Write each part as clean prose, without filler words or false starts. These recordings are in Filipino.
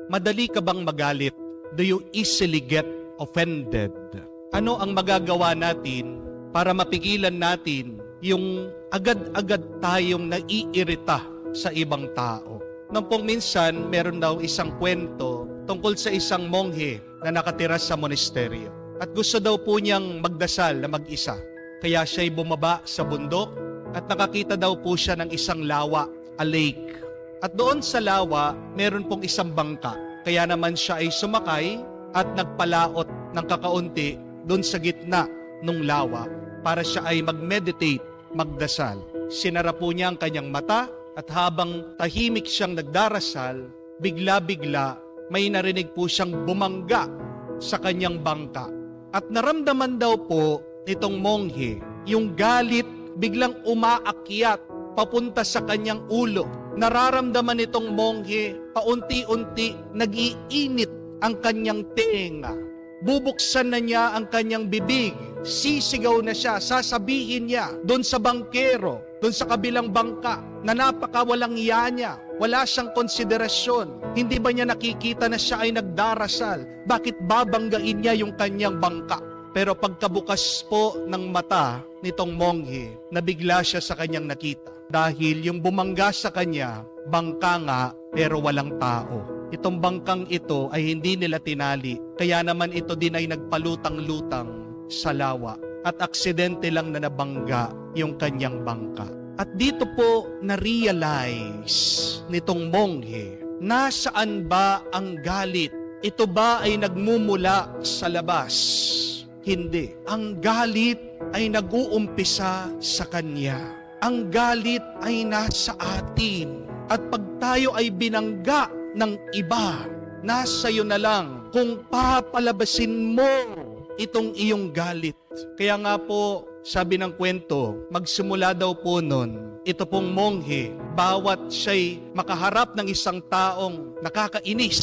Madali ka bang magalit? Do you easily get offended? Ano ang magagawa natin para mapigilan natin yung agad-agad tayong naiirita sa ibang tao? Nang pong minsan, meron daw isang kwento tungkol sa isang monghe na nakatira sa monasteryo. At gusto daw po niyang magdasal na mag-isa. Kaya siya'y bumaba sa bundok at nakakita daw po siya ng isang lawa, a lake. At doon sa lawa, meron pong isang bangka. Kaya naman siya ay sumakay at nagpalaot ng kakaunti doon sa gitna ng lawa para siya ay mag-meditate, magdasal. Sinara po niya ang kanyang mata at habang tahimik siyang nagdarasal, bigla-bigla may narinig po siyang bumangga sa kanyang bangka. At naramdaman daw po nitong monghe yung galit biglang umaakyat papunta sa kanyang ulo. Nararamdaman nitong monghe, paunti-unti nag-iinit ang kanyang tenga. Bubuksan na niya ang kanyang bibig. Sisigaw na siya, sasabihin niya doon sa bangkero, doon sa kabilang bangka, na napakawalang iya niya. Wala siyang konsiderasyon. Hindi ba niya nakikita na siya ay nagdarasal? Bakit babanggain niya yung kanyang bangka? Pero pagkabukas po ng mata nitong monghe, nabigla siya sa kanyang nakita. Dahil yung bumangga sa kanya, bangka nga pero walang tao. Itong bangkang ito ay hindi nila tinali, kaya naman ito din ay nagpalutang-lutang sa lawa. At aksidente lang na nabangga yung kanyang bangka. At dito po na-realize nitong monghe, nasaan ba ang galit? Ito ba ay nagmumula sa labas? Hindi. Ang galit ay nag-uumpisa sa kanya. Ang galit ay nasa atin. At pag tayo ay binangga ng iba, nasa iyo na lang kung papalabasin mo itong iyong galit. Kaya nga po, sabi ng kwento, magsimula daw po nun, ito pong monghe, bawat siya'y makaharap ng isang taong nakakainis,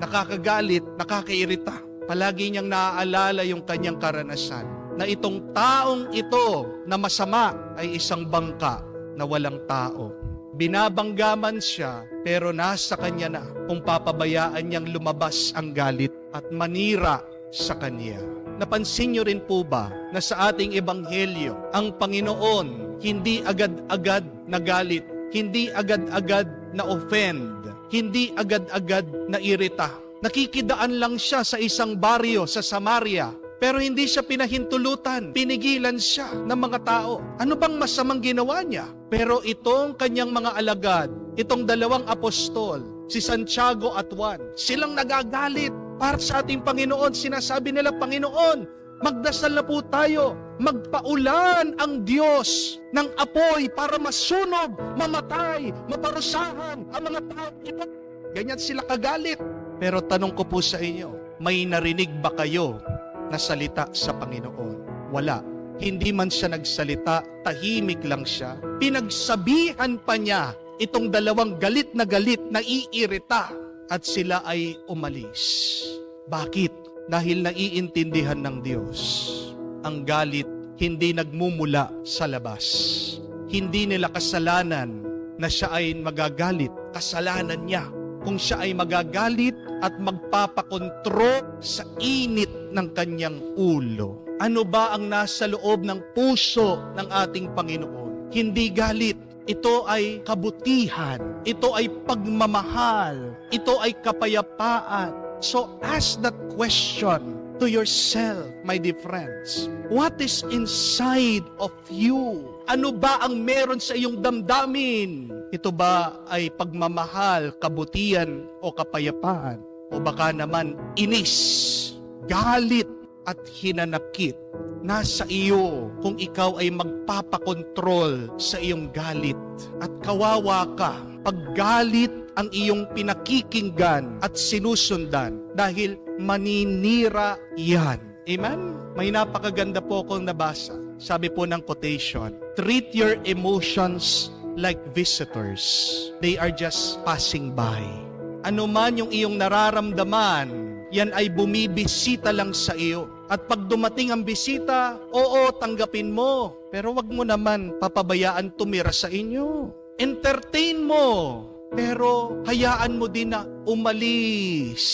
nakakagalit, nakakairita, palagi niyang naaalala yung kanyang karanasan, na itong taong ito na masama ay isang bangka na walang tao. Binabanggaman siya, pero nasa kanya na kung papabayaan niyang lumabas ang galit at manira sa kanya. Napansin niyo rin po ba na sa ating ebanghelyo, ang Panginoon hindi agad-agad na galit, hindi agad-agad na offend, hindi agad-agad na irita. Nakikidaan lang siya sa isang baryo sa Samaria, pero hindi siya pinahintulutan, pinigilan siya ng mga tao. Ano bang masamang ginawa niya? Pero itong kanyang mga alagad, itong dalawang apostol, si Santiago at Juan, silang nagagalit para sa ating Panginoon. Sinasabi nila, Panginoon, magdasal na po tayo. Magpaulan ang Diyos ng apoy para masunog, mamatay, maparusahan ang mga tao ito. Ganyan sila kagalit. Pero tanong ko po sa inyo, may narinig ba kayo na salita sa Panginoon? Wala. Hindi man siya nagsalita, tahimik lang siya. Pinagsabihan pa niya itong dalawang galit na iirita at sila ay umalis. Bakit? Dahil naiintindihan ng Diyos. Ang galit hindi nagmumula sa labas. Hindi nila kasalanan na siya ay magagalit. Kasalanan niya kung siya ay magagalit at magpapakontrol sa init ng kanyang ulo. Ano ba ang nasa loob ng puso ng ating Panginoon? Hindi galit. Ito ay kabutihan. Ito ay pagmamahal. Ito ay kapayapaan. So ask that question to yourself, my dear friends. What is inside of you? Ano ba ang meron sa iyong damdamin? Ito ba ay pagmamahal, kabutihan o kapayapaan? O baka naman inis, galit at hinanakit? Nasa iyo kung ikaw ay magpapakontrol sa iyong galit. At kawawa ka pag galit ang iyong pinakikinggan at sinusundan dahil maninira yan. Amen? May napakaganda po akong nabasa. Sabi po ng quotation, treat your emotions like visitors. They are just passing by. Ano man yung iyong nararamdaman, yan ay bumibisita lang sa iyo. At pag dumating ang bisita, oo, tanggapin mo. Pero wag mo naman papabayaan tumira sa inyo. Entertain mo. Pero hayaan mo din na umalis.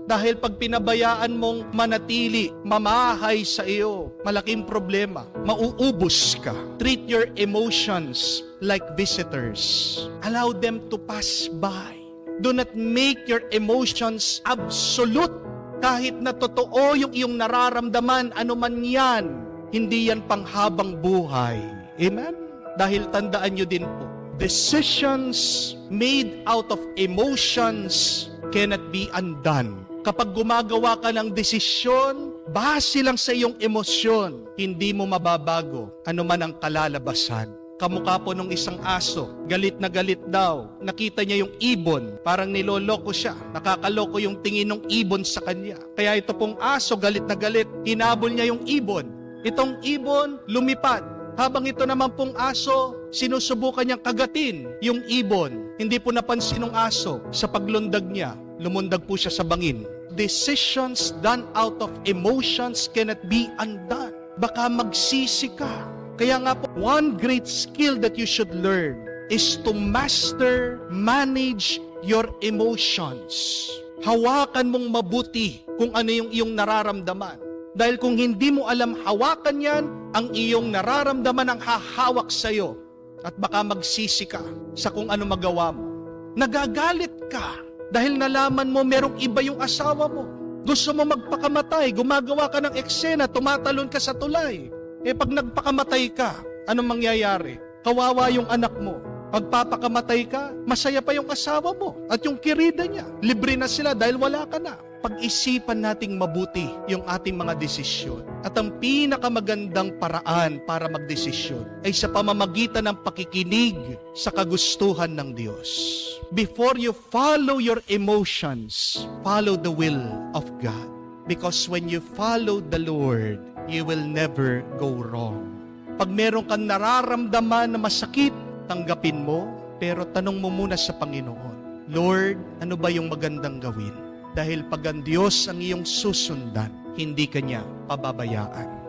Dahil pag pinabayaan mong manatili, mamahay sa iyo, malaking problema. Mauubos ka. Treat your emotions like visitors. Allow them to pass by. Do not make your emotions absolute. Kahit na totoo yung iyong nararamdaman, ano man yan, hindi yan panghabang buhay. Amen? Dahil tandaan nyo din po, decisions made out of emotions cannot be undone. Kapag gumagawa ka ng desisyon, base lang sa iyong emosyon, hindi mo mababago ano man ang kalalabasan. Kamukha po nung isang aso, galit na galit daw. Nakita niya yung ibon, parang niloloko siya. Nakakaloko yung tingin ng ibon sa kanya. Kaya ito pong aso, galit na galit, hinabol niya yung ibon. Itong ibon, lumipad. Habang ito naman pong aso, sinusubukan niyang kagatin yung ibon. Hindi po napansin ng aso. Sa paglundag niya, lumundag po siya sa bangin. Decisions done out of emotions cannot be undone. Baka magsisi ka. Kaya nga po, one great skill that you should learn is to manage your emotions. Hawakan mong mabuti kung ano yung iyong nararamdaman. Dahil kung hindi mo alam hawakan yan, ang iyong nararamdaman ang hahawak sa'yo. At baka magsisi ka sa kung ano magawa mo. Nagagalit ka dahil nalaman mo merong iba yung asawa mo. Gusto mo magpakamatay, gumagawa ka ng eksena, tumatalon ka sa tulay. Pag nagpakamatay ka, anong mangyayari? Kawawa yung anak mo. Pagpapakamatay ka, masaya pa yung asawa mo at yung kirida niya. Libre na sila dahil wala ka na. Pag-isipan nating mabuti yung ating mga desisyon. At ang pinakamagandang paraan para magdesisyon ay sa pamamagitan ng pakikinig sa kagustuhan ng Diyos. Before you follow your emotions, follow the will of God. Because when you follow the Lord, you will never go wrong. Pag meron kang nararamdaman na masakit, tanggapin mo, pero tanong mo muna sa Panginoon, Lord, ano ba yung magandang gawin? Dahil pag ang Diyos ang iyong susundan, hindi ka niya pababayaan.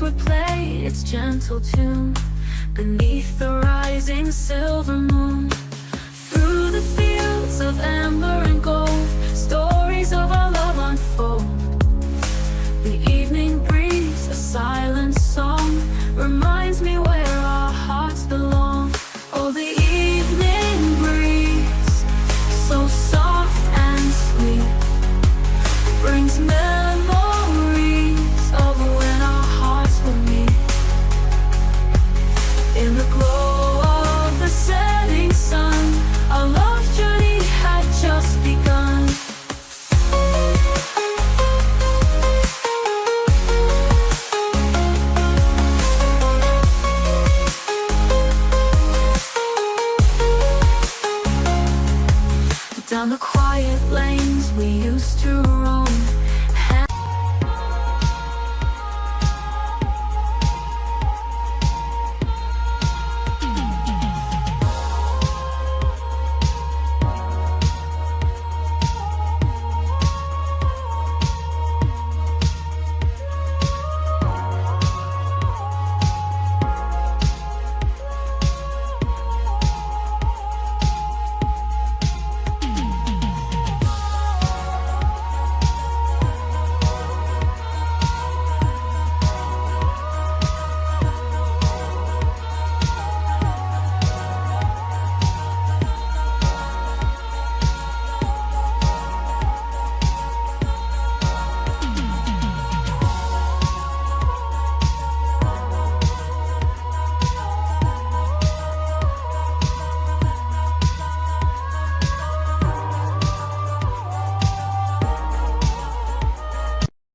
would play its gentle tune beneath the rising silver moon. Through the fields of amber and gold, stories of our love unfold. The evening breeze, a silent song, reminds me where our hearts belong. Oh, the evening breeze, so soft and sweet, brings memories of when our hearts were meet in the glow